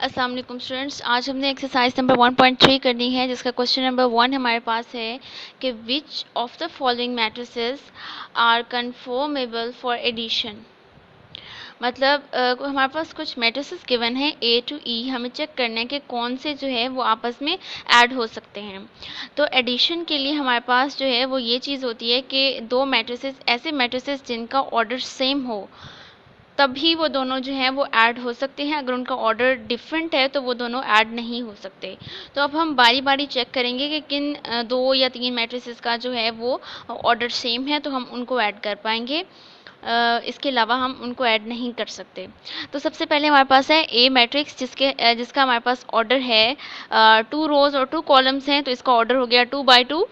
अस्सलाम वालेकुम स्टूडेंट्स, आज हमने एक्सरसाइज नंबर 1.3 करनी है, जिसका क्वेश्चन नंबर 1 हमारे पास है कि which of the following matrices are conformable for addition. मतलब हमारे पास कुछ मैट्रिसेस गिवन है ए टू ई, हमें चेक करना है कि कौन से जो है वो आपस में ऐड हो सकते हैं। तो एडिशन के लिए हमारे पास जो है वो ये चीज़ होती है कि दो मैट्रिसेस, ऐसे मैट्रिसेस जिनका ऑर्डर सेम हो, तभी वो दोनों जो हैं वो ऐड हो सकते हैं। अगर उनका ऑर्डर डिफरेंट है तो वो दोनों ऐड नहीं हो सकते। तो अब हम बारी बारी चेक करेंगे कि किन दो या तीन मैट्रिसेस का जो है वो ऑर्डर सेम है, तो हम उनको ऐड कर पाएंगे। इसके अलावा हम उनको ऐड नहीं कर सकते। तो सबसे पहले हमारे पास है ए मैट्रिक्स, जिसका हमारे पास ऑर्डर है 2 रोज और 2 कॉलम्स हैं, तो इसका ऑर्डर हो गया 2 by 2।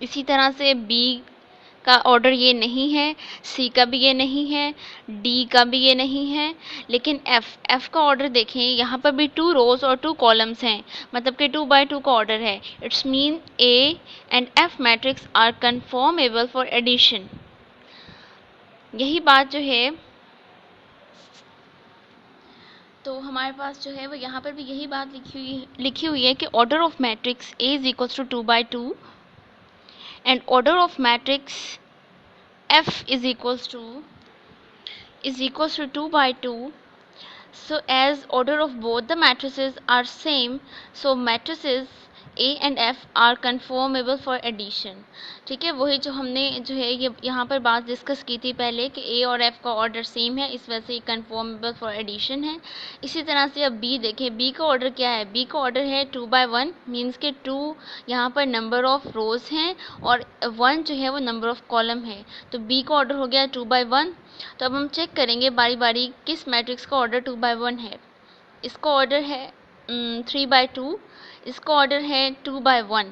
इसी तरह से बी का ऑर्डर ये नहीं है, सी का भी ये नहीं है, डी का भी ये नहीं है। लेकिन एफ का ऑर्डर देखें, यहाँ पर भी 2 रोज और 2 कॉलम्स हैं, मतलब कि 2 by 2 का ऑर्डर है। It's mean A and F matrix are conformable for addition. यही बात जो है, तो हमारे पास जो है वो यहाँ पर भी यही बात लिखी हुई है कि order of matrix A is equals to 2 by 2 and order of matrix F is equals to 2 by 2. So as order of both the matrices are same, so matrices A and F are conformable for addition। ठीक है, वही जो हमने जो है ये यहाँ पर बात डिस्कस की थी पहले कि A और F का ऑर्डर सेम है, इस वजह से conformable for addition है। इसी तरह से अब B देखें, B का ऑर्डर क्या है? B का ऑर्डर है 2 by 1, मीन्स के 2 यहाँ पर नंबर ऑफ रोज हैं और 1 जो है वो नंबर ऑफ कॉलम है, तो B का ऑर्डर हो गया 2 by 1। तो अब हम चेक करेंगे बारी बारी किस मैट्रिक्स का ऑर्डर 2 by 1 है। इसका ऑर्डर है 3 by 2, इसका ऑर्डर है 2 by 1।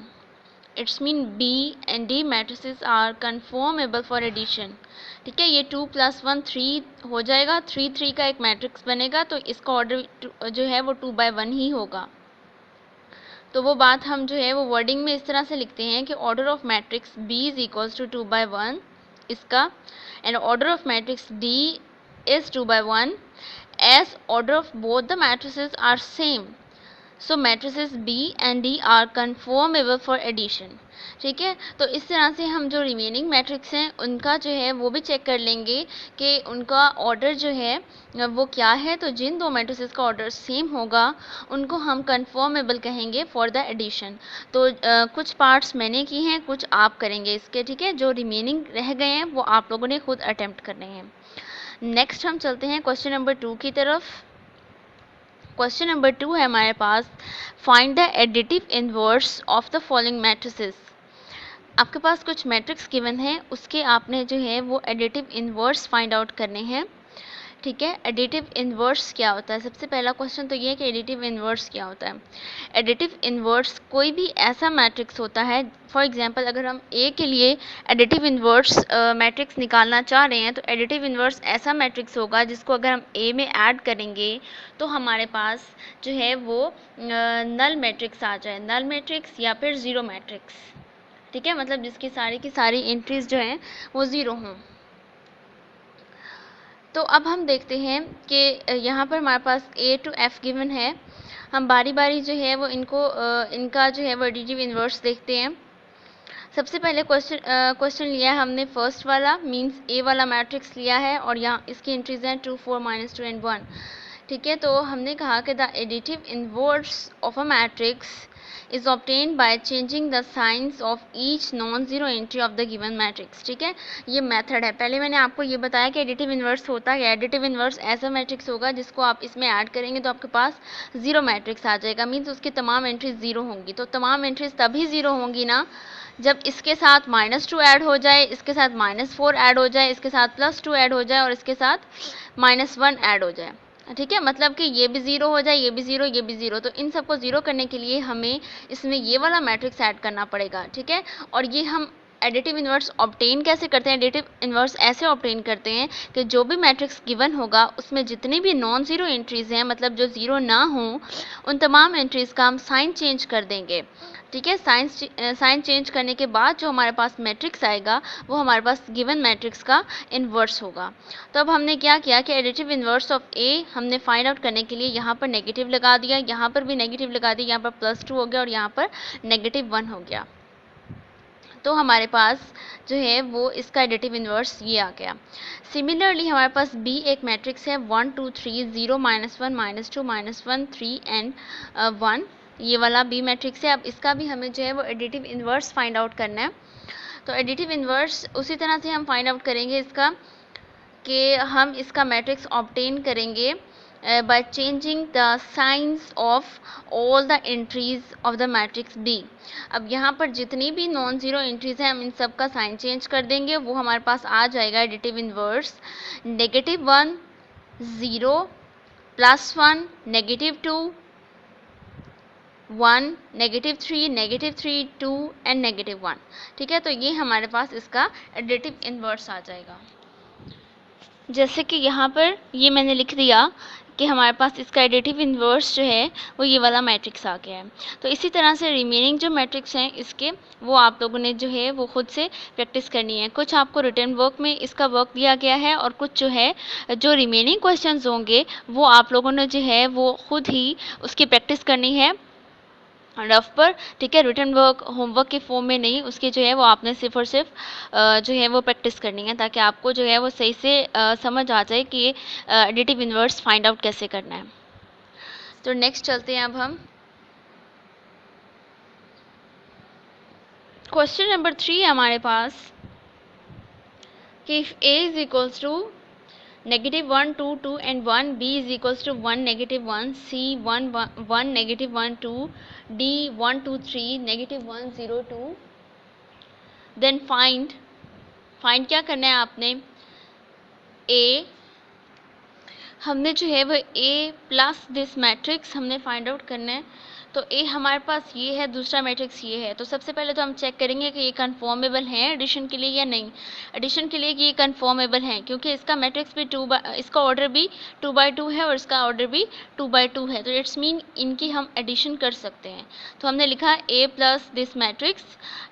It's mean B and D matrices are conformable for addition. ठीक है, ये 2 + 1 3 हो जाएगा, 3 3 का एक मैट्रिक्स बनेगा, तो इसका ऑर्डर जो है वो 2 by 1 ही होगा। तो वो बात हम जो है वो वर्डिंग में इस तरह से लिखते हैं कि order of matrix B is equals to 2 by 1 इसका, and order of matrix D is 2 by 1 as order of both the matrices are same, so matrices B and D are conformable for addition। ठीक है, तो इस तरह से हम जो remaining matrix हैं उनका जो है वो भी चेक कर लेंगे कि उनका ऑर्डर जो है वो क्या है। तो जिन दो मैट्रिसेस का ऑर्डर सेम होगा उनको हम कन्फर्मेबल कहेंगे फॉर द एडिशन। तो कुछ पार्ट्स मैंने की हैं, कुछ आप करेंगे इसके। ठीक है, जो रिमेनिंग रह गए हैं वो आप लोगों ने खुद अटेम्प्ट करने हैं। नेक्स्ट हम चलते हैं क्वेश्चन नंबर 2 की तरफ। क्वेश्चन नंबर 2 है हमारे पास, find the additive inverse of the following matrices. आपके पास कुछ मैट्रिक्स गिवन है, उसके आपने जो है वो एडिटिव इनवर्स फाइंड आउट करने हैं। ठीक है, एडिटिव इनवर्स क्या होता है? सबसे पहला क्वेश्चन तो ये है कि एडिटिव इनवर्स क्या होता है। एडिटिव इनवर्स कोई भी ऐसा मैट्रिक्स होता है, फॉर एग्जांपल अगर हम ए के लिए एडिटिव इनवर्स मैट्रिक्स निकालना चाह रहे हैं, तो एडिटिव इनवर्स ऐसा मैट्रिक्स होगा जिसको अगर हम ए में ऐड करेंगे तो हमारे पास जो है वो नल मैट्रिक्स आ जाए, नल मैट्रिक्स या फिर ज़ीरो मैट्रिक्स। ठीक है, मतलब जिसकी सारी की सारी एंट्रीज जो हैं वो ज़ीरो हों। तो अब हम देखते हैं कि यहाँ पर हमारे पास ए टू एफ गिवन है। हम बारी बारी जो है वो इनका जो है वो एडिटिव इनवर्स देखते हैं। सबसे पहले क्वेश्चन लिया है हमने फर्स्ट वाला, मींस ए वाला मैट्रिक्स लिया है और यहाँ इसकी एंट्रीज हैं 2 4 -2 एंड 1। ठीक है, तो हमने कहा कि the additive inverse of a matrix is obtained by changing the signs of each non-zero entry of the given matrix। ठीक है, ये मेथड है। पहले मैंने आपको ये बताया कि एडिटिव इनवर्स होता है। एडिटिव इनवर्स ऐसा मैट्रिक्स होगा जिसको आप इसमें ऐड करेंगे तो आपके पास ज़ीरो मैट्रिक्स आ जाएगा, मीन्स उसकी तमाम एंट्रीज ज़ीरो होंगी। तो तमाम एंट्रीज तभी ज़ीरो होंगी ना जब इसके साथ -2 ऐड हो जाए, इसके साथ -4 ऐड हो जाए, इसके साथ +2 ऐड हो जाए और इसके साथ -1 ऐड हो जाए। ठीक है, मतलब कि ये भी ज़ीरो हो जाए, ये भी ज़ीरो, ये भी ज़ीरो। तो इन सबको ज़ीरो करने के लिए हमें इसमें ये वाला मैट्रिक्स ऐड करना पड़ेगा। ठीक है, और ये हम एडिटिव इन्वर्स ऑब्टेन कैसे करते हैं? एडिटिव इन्वर्स ऐसे ऑब्टेन करते हैं कि जो भी मैट्रिक्स गिवन होगा उसमें जितनी भी नॉन ज़ीरो एंट्रीज़ हैं, मतलब जो ज़ीरो ना हो, उन तमाम एंट्रीज़ का हम साइन चेंज कर देंगे। ठीक है, साइन चेंज करने के बाद जो हमारे पास मैट्रिक्स आएगा वो हमारे पास गिवन मैट्रिक्स का इन्वर्स होगा। तो अब हमने क्या किया कि एडिटिव इन्वर्स ऑफ ए हमने फाइंड आउट करने के लिए यहाँ पर नेगेटिव लगा दिया, यहाँ पर भी नेगेटिव लगा दिया, यहाँ पर +2 हो गया और यहाँ पर -1 हो गया। तो हमारे पास जो है वो इसका एडिटिव इन्वर्स ये आ गया। सिमिलरली हमारे पास बी एक मैट्रिक्स है 1 2 3 0 -1 -2 -1 3 एंड 1, ये वाला बी मैट्रिक्स है। अब इसका भी हमें जो है वो एडिटिव इन्वर्स फाइंड आउट करना है। तो एडिटिव इन्वर्स उसी तरह से हम फाइंड आउट करेंगे इसका कि हम इसका मैट्रिक्स ऑब्टेन करेंगे by changing the signs of all the entries of the matrix B। अब यहाँ पर जितनी भी नॉन ज़ीरो एंट्रीज हैं हम इन सब का साइन चेंज कर देंगे, वो हमारे पास आ जाएगा एडिटिव इन्वर्स -1 0 +1 -2 1 -3 -3 2 एंड -1। ठीक है, तो ये हमारे पास इसका एडिटिव इन्वर्स आ जाएगा। जैसे कि यहाँ पर ये मैंने लिख दिया कि हमारे पास इसका एडिटिव इन्वर्स जो है वो ये वाला मैट्रिक्स आ गया है। तो इसी तरह से रिमेनिंग जो मैट्रिक्स हैं इसके, वो आप लोगों ने जो है वो खुद से प्रैक्टिस करनी है। कुछ आपको रिटर्न वर्क में इसका वर्क दिया गया है और कुछ जो है जो रिमेनिंग क्वेश्चंस होंगे वो आप लोगों ने जो है वो खुद ही उसकी प्रैक्टिस करनी है रफ पर। ठीक है, रिटर्न वर्क होमवर्क के फॉर्म में नहीं, उसके जो है वो आपने सिर्फ और सिर्फ जो है वो प्रैक्टिस करनी है ताकि आपको जो है वो सही से समझ आ जाए कि एडिटिव इन्वर्स फाइंड आउट कैसे करना है। तो नेक्स्ट चलते हैं अब हम क्वेश्चन नंबर 3 है हमारे पास कि if a is equals to -1 2 2 and 1, b is equals to 1 -1, c 1 1 -1 2, d 1 2 3 -1 0 2, then find क्या करना है आपने? a हमने जो है वो a प्लस दिस मैट्रिक्स हमने फाइंड आउट करना है। तो a हमारे पास ये है, दूसरा मैट्रिक्स ये है। तो सबसे पहले तो हम चेक करेंगे कि ये कन्फर्मेबल है एडिशन के लिए या नहीं। एडिशन के लिए कि ये कन्फर्मेबल है क्योंकि इसका मैट्रिक्स भी इसका ऑर्डर भी 2/2 है और इसका ऑर्डर भी 2/2 है। तो इट्स मीन इनकी हम एडिशन कर सकते हैं। तो हमने लिखा a plus this matrix,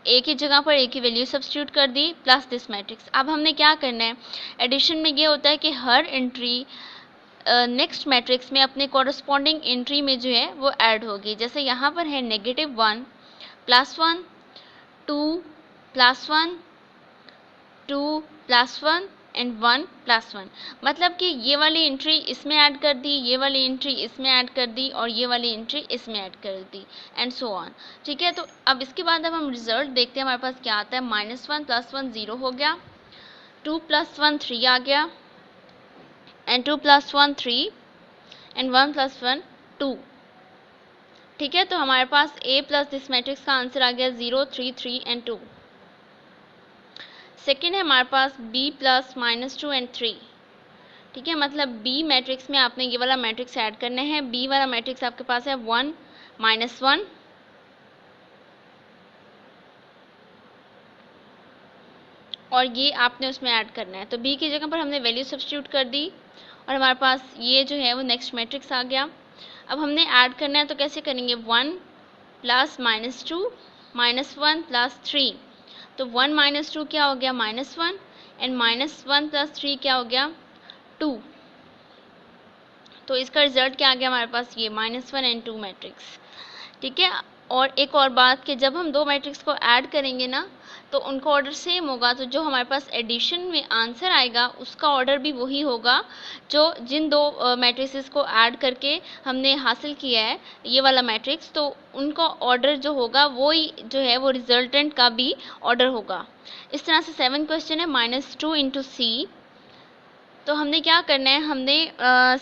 a की जगह पर a की वैल्यू सब्स्टिट्यूट कर दी प्लस दिस मैट्रिक्स। अब हमने क्या करना है? एडिशन में ये होता है कि हर एंट्री नेक्स्ट मैट्रिक्स में अपने कॉरस्पॉन्डिंग एंट्री में जो है वो ऐड होगी। जैसे यहाँ पर है -1 +1 2 +1 2 +1 एंड 1 +1, मतलब कि ये वाली एंट्री इसमें ऐड कर दी, ये वाली एंट्री इसमें ऐड कर दी और ये वाली एंट्री इसमें ऐड कर दी एंड सो ऑन। ठीक है, तो अब इसके बाद अब हम रिजल्ट देखते हैं हमारे पास क्या आता है। -1 +1 0 हो गया, 2 + 1 3 आ गया एंड 2 + 1 3 एंड 1 + 1 2। ठीक है, तो हमारे पास a प्लस दिस मैट्रिक्स का आंसर आ गया 0 3 3 एंड 2। सेकेंड है हमारे पास b प्लस -2 एंड 3। ठीक है, मतलब b मैट्रिक्स में आपने ये वाला मैट्रिक्स ऐड करना है। b वाला मैट्रिक्स आपके पास है 1 -1 और ये आपने उसमें ऐड करना है। तो b की जगह पर हमने वैल्यू सब्स्टिट्यूट कर दी और हमारे पास ये जो है वो नेक्स्ट मैट्रिक्स आ गया। अब हमने ऐड करना है तो कैसे करेंगे? 1 प्लस -2 -1 प्लस 3। तो 1 - 2 क्या हो गया? -1 एंड -1 प्लस 3 क्या हो गया? 2। तो इसका रिजल्ट क्या आ गया हमारे पास? ये -1 एंड 2 मैट्रिक्स। ठीक है, और एक और बात कि जब हम दो मैट्रिक्स को ऐड करेंगे ना तो उनका ऑर्डर सेम होगा। तो जो हमारे पास एडिशन में आंसर आएगा उसका ऑर्डर भी वही होगा जो जिन दो मैट्रिसेस को ऐड करके हमने हासिल किया है ये वाला मैट्रिक्स, तो उनका ऑर्डर जो होगा वो ही जो है वो रिजल्टेंट का भी ऑर्डर होगा। इस तरह से 7 क्वेश्चन है -2 × c। तो हमने क्या करना है? हमने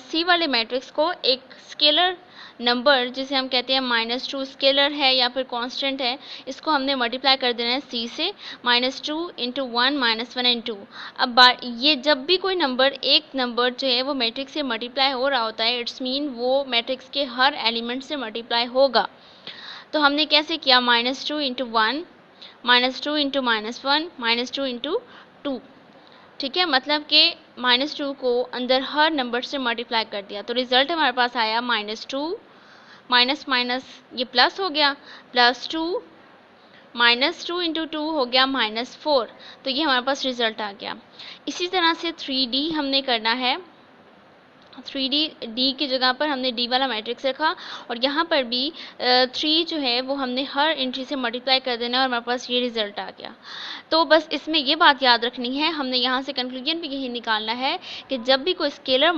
सी वाले मैट्रिक्स को एक स्केलर नंबर जिसे हम कहते हैं -2 स्केलर है या फिर कांस्टेंट है, इसको हमने मल्टीप्लाई कर देना है c से। -2 × 1 -1 एंड 2। अब ये जब भी कोई नंबर एक नंबर जो है वो मैट्रिक्स से मल्टीप्लाई हो रहा होता है इट्स मीन वो मैट्रिक्स के हर एलिमेंट से मल्टीप्लाई होगा। तो हमने कैसे किया? -2 × 1 -2 इंटू -1 -2 इंटू 2। ठीक है, मतलब कि -2 को अंदर हर नंबर से मल्टीप्लाई कर दिया, तो रिजल्ट हमारे पास आया -2 माइनस माइनस ये प्लस हो गया, +2 -2 इंटू 2 हो गया -4। तो ये हमारे पास रिजल्ट आ गया। इसी तरह से 3D हमने करना है। 3D की जगह पर हमने D वाला मैट्रिक्स रखा और यहाँ पर भी 3 जो है वो हमने हर एंट्री से मल्टीप्लाई कर देना और हमारे पास ये रिजल्ट आ गया। तो बस इसमें ये बात याद रखनी है, हमने यहाँ से कंक्लूजन भी यही निकालना है कि जब भी कोई स्केलर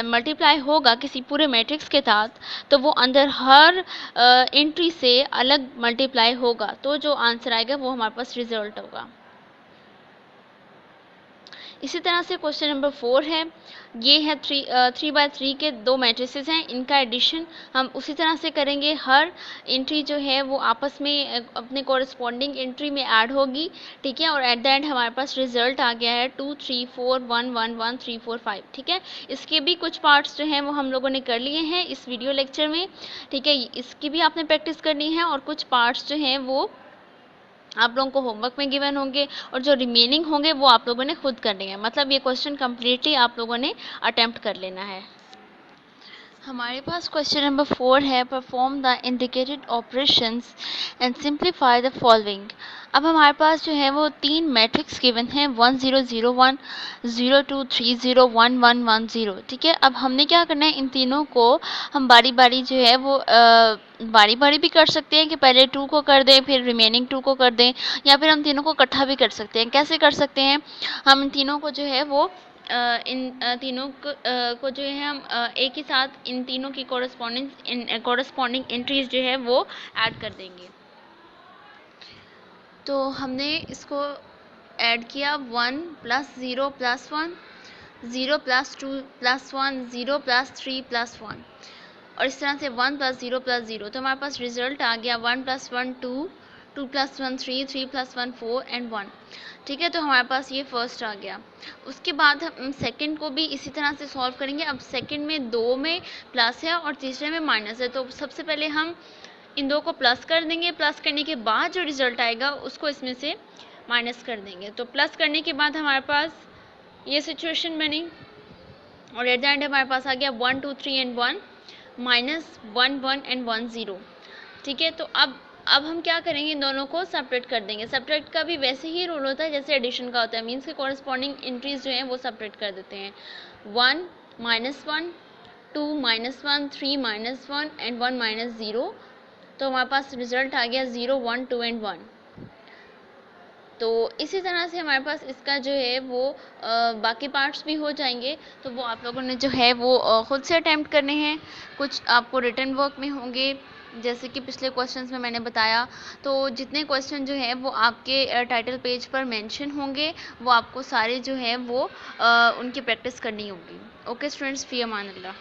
मल्टीप्लाई होगा किसी पूरे मैट्रिक्स के साथ, तो वो अंदर हर एंट्री से अलग मल्टीप्लाई होगा, तो जो आंसर आएगा वो हमारे पास रिजल्ट होगा। इसी तरह से क्वेश्चन नंबर 4 है, ये है 3×3 के दो मैट्रिसेस हैं, इनका एडिशन हम उसी तरह से करेंगे। हर एंट्री जो है वो आपस में अपने कॉरस्पॉन्डिंग एंट्री में ऐड होगी, ठीक है, और एट द एंड हमारे पास रिजल्ट आ गया है 2 3 4 1 1 1 3 4 5। ठीक है, इसके भी कुछ पार्ट्स जो हैं वो हम लोगों ने कर लिए हैं इस वीडियो लेक्चर में। ठीक है, इसकी भी आपने प्रैक्टिस करनी है और कुछ पार्ट्स जो हैं वो आप लोगों को होमवर्क में गिवन होंगे और जो रिमेनिंग होंगे वो आप लोगों ने खुद करने हैं। मतलब ये क्वेश्चन कम्प्लीटली आप लोगों ने अटेम्प्ट कर लेना है। हमारे पास क्वेश्चन नंबर 4 है, perform the indicated operations and simplify the following. अब हमारे पास जो है वो 3 मैट्रिक्स गिवन हैं, 1 0 0 1 0 2 3 0 1 1 1 0। ठीक है, अब हमने क्या करना है, इन तीनों को हम बारी बारी जो है वो बारी बारी भी कर सकते हैं कि पहले 2 को कर दें फिर रिमेनिंग 2 को कर दें, या फिर हम तीनों को इकट्ठा भी कर सकते हैं। कैसे कर सकते हैं, हम इन तीनों को जो है वो इन तीनों को जो है हम एक ही साथ इन तीनों की कॉरस्पॉन्डिंग एंट्रीज जो है वो ऐड कर देंगे। तो हमने इसको ऐड किया 1 + 0 + 1 0 + 2 + 1 0 + 3 + 1 और इस तरह से 1 + 0 + 0। तो हमारे पास रिजल्ट आ गया 1 + 1 2 2 + 1 3 3 + 1 4 एंड 1। ठीक है, तो हमारे पास ये फर्स्ट आ गया। उसके बाद हम सेकंड को भी इसी तरह से सॉल्व करेंगे। अब सेकंड में 2 में प्लस है और तीसरे में माइनस है, तो सबसे पहले हम इन दो को प्लस कर देंगे। प्लस करने के बाद जो रिजल्ट आएगा उसको इसमें से माइनस कर देंगे। तो प्लस करने के बाद हमारे पास ये सिचुएशन बनी और एट द एंड हमारे पास आ गया 1 2 3 एंड 1 -1 1 एंड 1 0। ठीक है, तो अब हम क्या करेंगे, इन दोनों को सेपरेट कर देंगे। सेपरेट का भी वैसे ही रूल होता है जैसे एडिशन का होता है, मीन्स के कॉरस्पॉन्डिंग एंट्रीज जो हैं वो सेपरेट कर देते हैं। 1 -1 2 -1 3 -1 एंड 1 -0। तो हमारे पास रिजल्ट आ गया 0 1 2 एंड 1। तो इसी तरह से हमारे पास इसका जो है वो बाकी पार्ट्स भी हो जाएंगे। तो वो आप लोगों ने जो है वो ख़ुद से अटैम्प्ट करने हैं। कुछ आपको रिटन वर्क में होंगे, जैसे कि पिछले क्वेश्चंस में मैंने बताया। तो जितने क्वेश्चन जो हैं वो आपके टाइटल पेज पर मेंशन होंगे, वो आपको सारे जो हैं वो उनकी प्रैक्टिस करनी होगी। ओके स्टूडेंट्स, फ़ी अमान अल्लाह।